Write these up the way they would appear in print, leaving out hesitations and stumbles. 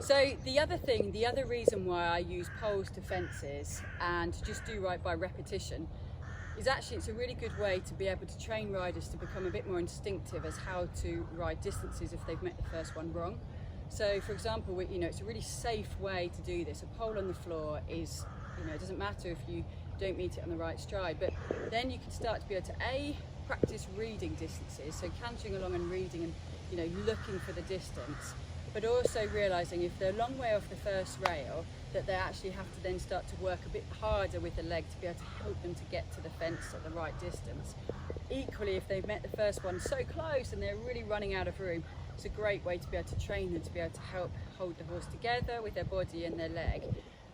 So the other reason why I use poles to fences and to just do right by repetition is actually it's a really good way to be able to train riders to become a bit more instinctive as how to ride distances if they've met the first one wrong. So for example, it's a really safe way to do this. A pole on the floor is, it doesn't matter if you don't meet it on the right stride, but then you can start to be able to practice reading distances, so cantering along and reading and looking for the distance, but also realising if they're a long way off the first rail that they actually have to then start to work a bit harder with the leg to be able to help them to get to the fence at the right distance. Equally, if they've met the first one so close and they're really running out of room, it's a great way to be able to train them to be able to help hold the horse together with their body and their leg.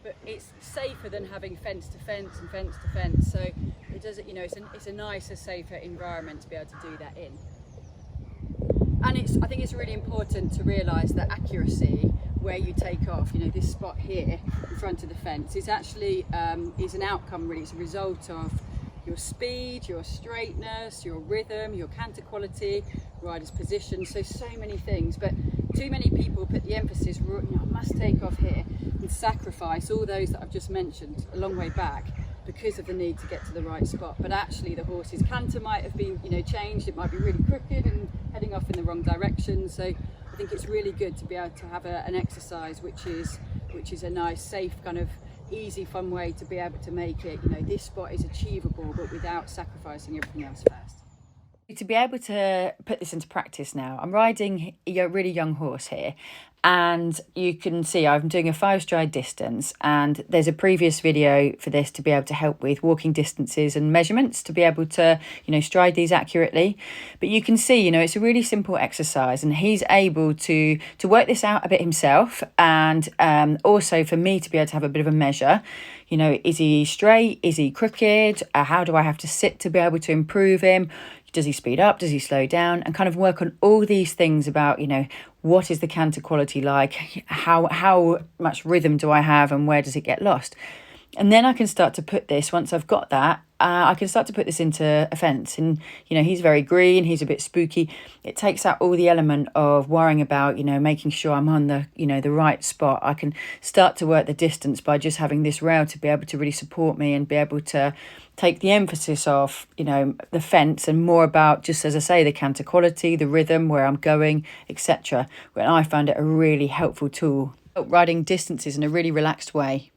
But it's safer than having fence to fence and fence to fence, so it does, it's a nicer, safer environment to be able to do that in. And I think it's really important to realise that accuracy, where you take off, this spot here in front of the fence, is actually is an outcome really. It's a result of your speed, your straightness, your rhythm, your canter quality, rider's position, so many things. But too many people put the emphasis, I must take off here, and sacrifice all those that I've just mentioned a long way back because of the need to get to the right spot. But actually the horse's canter might have been changed, it might be really crooked and heading off in the wrong direction. So I think it's really good to be able to have an exercise which is a nice, safe, kind of easy, fun way to be able to make it, this spot is achievable but without sacrificing everything else first. To be able to put this into practice now, I'm riding a really young horse here, and you can see I'm doing a 5-stride distance, and there's a previous video for this to be able to help with walking distances and measurements to be able to stride these accurately. But you can see it's a really simple exercise, and he's able to work this out a bit himself, and also for me to be able to have a bit of a measure. Is he straight, is he crooked, how do I have to sit to be able to improve him? Does he speed up? Does he slow down? And kind of work on all these things about, what is the canter quality like? How much rhythm do I have and where does it get lost? And then I can start to put this, once I've got that, I can start to put this into a fence. And, he's very green, he's a bit spooky. It takes out all the element of worrying about, making sure I'm on the, the right spot. I can start to work the distance by just having this rail to be able to really support me and be able to take the emphasis off, the fence and more about, just as I say, the canter quality, the rhythm, where I'm going, etc. When I found it a really helpful tool, riding distances in a really relaxed way.